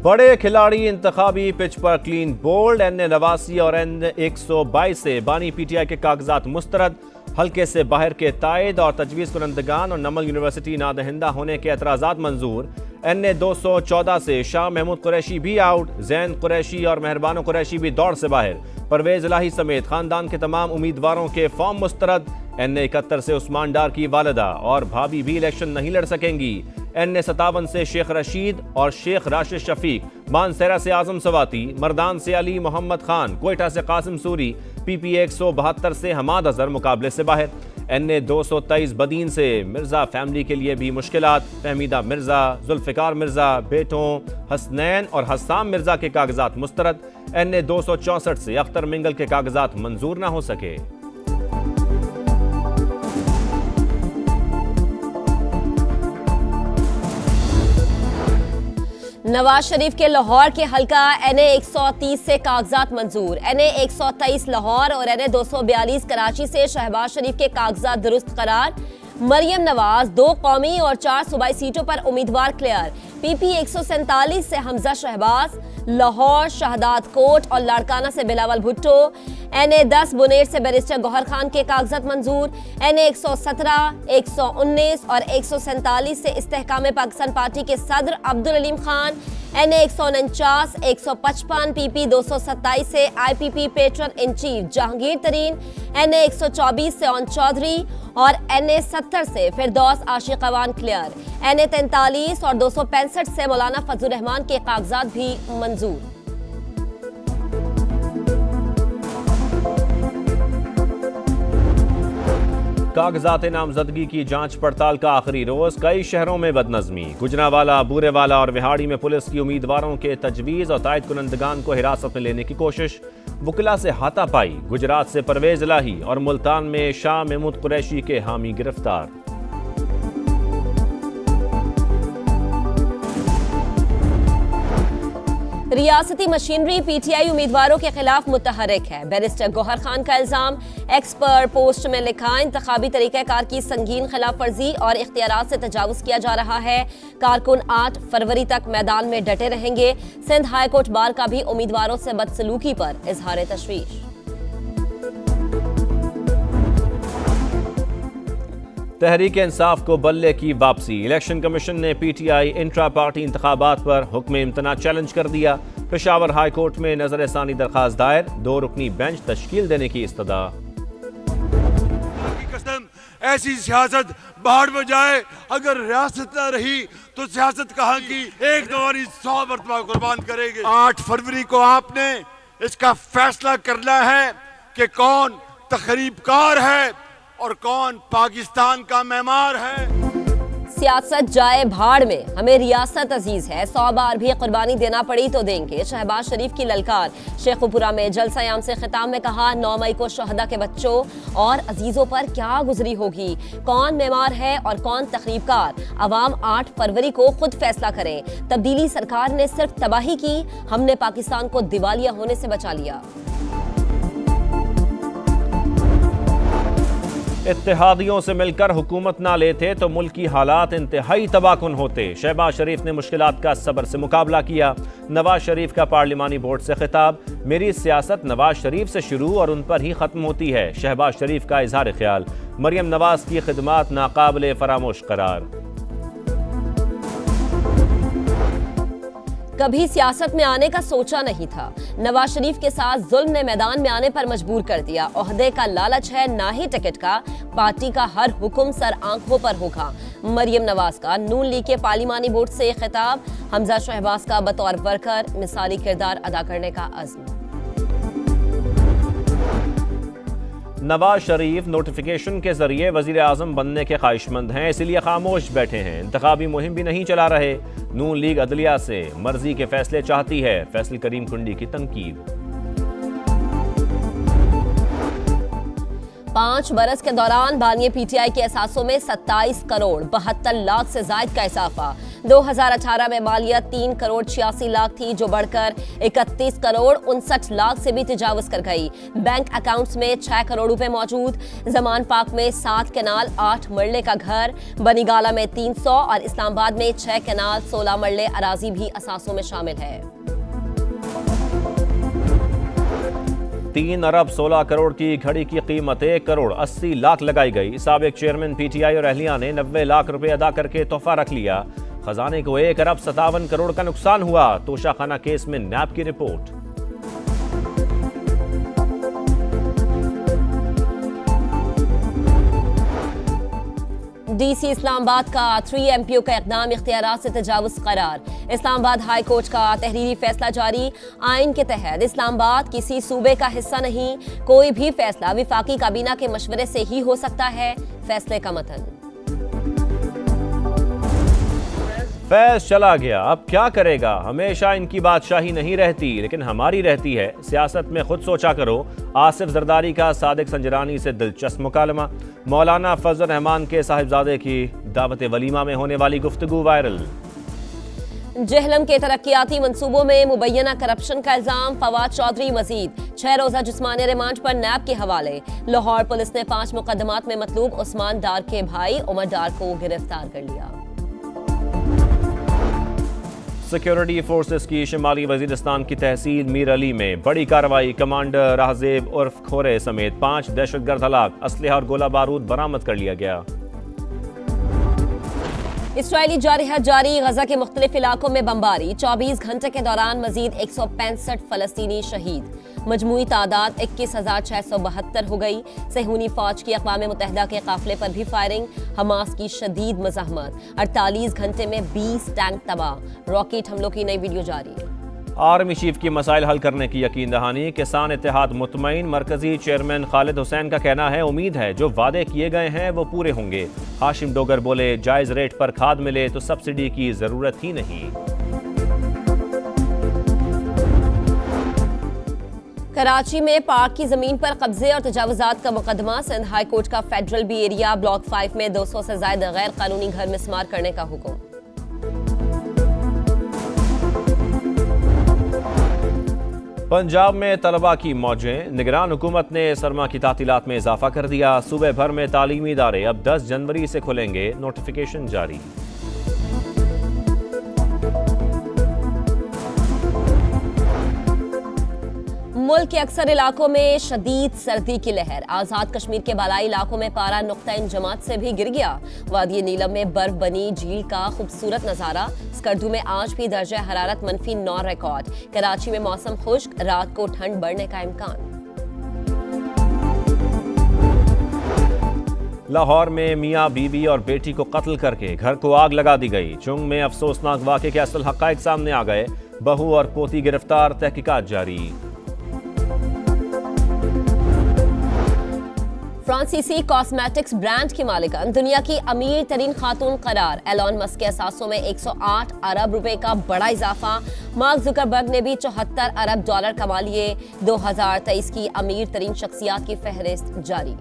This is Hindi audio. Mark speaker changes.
Speaker 1: बड़े खिलाड़ी इंतखाबी पिच पर क्लीन बोल्ड। N89 और N122 से बानी PTI के कागजात मुस्तरद। हल्के से बाहर के तायद और तजवीज़ कुनंदगान और नमल यूनिवर्सिटी नादहिंदा होने के एतराज़ात मंजूर। N214 से शाह महमूद कुरैशी भी आउट। जैन कुरैशी और मेहरबानो कुरैशी भी दौड़ से बाहर। परवेज इलाही समेत खानदान के तमाम उम्मीदवारों के फॉर्म मुस्तरद। N71 से उस्मान डार की वालिदा और भाभी भी इलेक्शन नहीं लड़ सकेंगी। N57 से शेख रशीद और शेख राशिद शफीक। मानसरा से आजम सवाती। मर्दान से अली मोहम्मद खान। कोयटा से कासिम सूरी। PP 172 से हमाद अजहर मुकाबले से बाहर। N223 बदीन से मिर्जा फैमिली के लिए भी मुश्किलात। फहमीदा मिर्जा, जुल्फिकार मिर्जा, बेटों हसनैन और हस्साम मिर्जा के कागजात मुस्तरद। N264 से अख्तर मिंगल के कागजात मंजूर न हो सके।
Speaker 2: नवाज शरीफ के लाहौर के हल्का NA130 से कागजात मंजूर। NA123 लाहौर और NA242 कराची से शहबाज शरीफ के कागजात दुरुस्त करार। मरियम नवाज 2 कौमी और 4 सूबाई सीटों पर उम्मीदवार क्लियर। PP 147 से हमजा शहबाज। लाहौर, शहदाद कोट और लाड़काना से बिलावल भुट्टो। NA10 बुनेर से बैरिस्टर गौहर खान के कागजात मंजूर। NA117, 119 और 147 से इस्तेहकाम पाकिस्तान पार्टी के सदर अब्दुल अलीम खान। NA149, 155 PP 227 से IPP patron in chief Jahangir Tareen. NA124 से ओन चौधरी और NA70 से फिरदौस आशिक अवान क्लियर। NA43 और 265 से मौलाना फजलुर रहमान के कागजात भी मंजूर।
Speaker 1: कागजात नामजदगी की जांच पड़ताल का आखिरी रोज। कई शहरों में बदनजमी। गुजरावाला, बूरेवाला और विहाड़ी में पुलिस की उम्मीदवारों के तजवीज़ और तायद कुनंदगान को हिरासत में लेने की कोशिश। वकिला से हाथापाई। गुजरात से परवेज इलाही और मुल्तान में शाह महमूद कुरैशी के हामी गिरफ्तार।
Speaker 2: रियासती मशीनरी PTI उम्मीदवारों के खिलाफ मुतहरिक है। बैरिस्टर गौहर खान का इल्जाम। एक्सपर्ट पोस्ट में लिखा, इंतखाबी तरीक़ाकार की संगीन खिलाफ वर्जी और इख्तियारात से तजावुज़ किया जा रहा है। कारकुन 8 फरवरी तक मैदान में डटे रहेंगे। सिंध हाई कोर्ट बार का भी उम्मीदवारों से बदसलूकी पर इजहार तशवीश।
Speaker 1: तहरीक इंसाफ को बल्ले की वापसी। इलेक्शन कमीशन ने PTI इंट्रा पार्टी इंतखाबात पर हुक्म इम्तना चैलेंज कर दिया। पेशावर हाई कोर्ट में नजर सानी दरखास्त दायर। 2 रुकनी बेंच तश्कील देने की इस्तदा।
Speaker 3: ऐसी सियासत बाहर में जाए, अगर रियासत न रही तो सियासत कहाँ की। एक नवारी 100 मरतबा कुर्बान करेंगे। 8 फरवरी को आपने इसका फैसला करना है कि कौन तखरीबकार है और कौन पाकिस्तान का मेमार है।
Speaker 2: सियासत जाए भाड़ में, हमें रियासत अजीज है। 100 बार भी कुर्बानी देना पड़ी तो देंगे। शहबाज शरीफ की ललकार। शेखुपुरा में जलसायाम से खिताब में कहा, 9 मई को शहदा के बच्चों और अजीजों पर क्या गुजरी होगी। कौन मेमार है और कौन तखरीबकार, अवाम 8 फरवरी को खुद फैसला करें। तब्दीली सरकार ने सिर्फ तबाही की, हमने पाकिस्तान को दिवालिया होने से बचा लिया।
Speaker 1: इत्तेहादियों से मिलकर हुकूमत ना लेते तो मुल्क की हालात इंतहाई तबाहकुन होते। शहबाज शरीफ ने मुश्किलात का सब्र से मुकाबला किया। नवाज शरीफ का पार्लिमानी बोर्ड से खिताब। मेरी सियासत नवाज शरीफ से शुरू और उन पर ही खत्म होती है। शहबाज शरीफ का इजहार ख्याल। मरियम नवाज की खिदमात नाकाबिले फरामोश करार।
Speaker 2: कभी सियासत में आने का सोचा नहीं था। नवाज शरीफ के साथ जुल्म ने मैदान में आने पर मजबूर कर दिया। ओहदे का लालच है, ना ही टिकट का। पार्टी का हर हुक्म सर आंखों पर होगा। मरियम नवाज का नून लीग के पार्लिमानी बोर्ड से खिताब। हमजा शहबाज का बतौर वर्कर मिसाली किरदार अदा करने का अज़्म।
Speaker 1: नवाज शरीफ नोटिफिकेशन के जरिए वजीर आजम बनने के ख्वाहिशमंद हैं, इसलिए खामोश बैठे हैं। इंतखाबी मुहिम भी नहीं चला रहे। नून लीग अदलिया से मर्जी के फैसले चाहती है। फैसल करीम कुंडी की तनकीद।
Speaker 2: 5 बरस के दौरान बानिए PTI के एहसासों में 27 करोड़ 72 लाख से जायद का इजाफा। 2018 में मालियत 3 करोड़ 86 लाख थी, जो बढ़कर 31 करोड़ 59 लाख से भी तजावुज कर गई। बैंक अकाउंट्स में 6 करोड़ रुपए मौजूद। जमान पाक में 7 कैनाल, 8 मरले का घर, बनीगाला में 300 और इस्लामाबाद में 6 कैनाल, 16 मरले अराजी भी असासों में शामिल है।
Speaker 1: 3 अरब 16 करोड़ की घड़ी की कीमत 1 करोड़ 80 लाख लगाई गई। साबिक चेयरमैन पीटीआई और अहलिया ने 90 लाख रुपए अदा करके तोहफा रख लिया। खजाने को 1 अरब 57 करोड़ का नुकसान हुआ। तोशाखाना केस में नैब की रिपोर्ट।
Speaker 2: डीसी इस्लामाबाद का 3 एमपीओ का इक़दाम इख्तियारात से तजावुज करार। इस्लामाबाद हाई कोर्ट का तहरीरी फैसला जारी। आइन के तहत इस्लामाबाद किसी सूबे का हिस्सा नहीं। कोई भी फैसला विफाकी काबीना के मशवरे से ही हो सकता है। फैसले का मतन।
Speaker 1: फैज चला गया, अब क्या करेगा? हमेशा इनकी बादशाही नहीं रहती, लेकिन हमारी रहती है। सियासत में खुद सोचा करो। आसिफ जरदारी का सादिक संजरानी से दिलचस्प मुकालमा। मौलाना फजल रहमान के साहिबजादे की दावत वलीमा में होने वाली गुफ्तगू वायरल।
Speaker 2: जहलम के तरक्याती मंसूबों में मुबैना करप्शन का इल्जाम। फवाद चौधरी मजीद 6 रोजा जिस्मानी रिमांड पर नैब के हवाले। लाहौर पुलिस ने 5 मुकदमात में मतलूब उस्मान डार के भाई उमर डार को गिरफ्तार कर लिया।
Speaker 1: सिक्योरिटी फोर्सेस की शिमाली वजीरिस्तान की तहसील मीर अली में बड़ी कार्रवाई। कमांडर राहजेब उर्फ खोरे समेत 5 दहशतगर्द हलाक। असलहा और गोला बारूद बरामद कर लिया गया।
Speaker 2: इसराइली जारहत जारी। गजा के मुख्तलिफ इलाकों में बमबारी। 24 घंटे के दौरान मजीद 165 फलस्तीनी शहीद। मजमूई तादाद 21,672 हो गई। सेहूनी फौज की अक़वाम मुत्तहिदा के काफिले पर भी फायरिंग। हमास की शदीद मज़ाहमत। 48 घंटे में 20 टैंक तबाह। रॉकेट हमलों की नई वीडियो जारी।
Speaker 1: आर्मी चीफ की मसाइल हल करने की यकीन दहानी। किसान इत्तेहाद मुतमईन। मरकजी चेयरमैन खालिद हुसैन का कहना है, उम्मीद है जो वादे किए गए हैं वो पूरे होंगे। हाशिम डोगर बोले, जायज रेट पर खाद मिले तो सब्सिडी की जरूरत ही नहीं।
Speaker 2: कराची में पार्क की जमीन पर कब्जे और तजावुजात का मुकदमा। सिंध हाई कोर्ट का फेडरल बी एरिया ब्लॉक 5 में 200 से ज्यादा गैर कानूनी घर मिसमार करने का हुक्म।
Speaker 1: पंजाब में तलबा की मौजें। निगरान हुकूमत ने सरमा की तातीलात में इजाफा कर दिया। सूबे भर में तालीमी इदारे अब 10 जनवरी से खुलेंगे। नोटिफिकेशन जारी।
Speaker 2: मुल्क के अक्सर इलाकों में शदीद सर्दी की लहर। आजाद कश्मीर के बालाई इलाकों में पारा नुक्ता इंजमात से भी गिर गया। वादी नीलम में बर्फ बनी झील का खूबसूरत नजारा। स्कर्दू में आज भी दर्जा हरारत -9 रिकॉर्ड। कराची में मौसम खुश्क, रात को ठंड बढ़ने का इम्कान।
Speaker 1: लाहौर में मियां बीवी और बेटी को कत्ल करके घर को आग लगा दी गई। चुंग में अफसोसनाक वाक़े के असल हक़ाइक़ सामने आ गए। बहू और पोती गिरफ्तार, तहकीकात जारी।
Speaker 2: फ्रांसीसी कॉस्मेटिक्स ब्रांड की मालिकान दुनिया की अमीर तरीन खातून करार। एलॉन मस्क के असासों में 108 अरब रुपए का बड़ा इजाफा। मार्क जुकरबर्ग ने भी 74 अरब डॉलर कमा लिए। 2023 की अमीर तरीन शख्सियात की फहरिस्त जारी।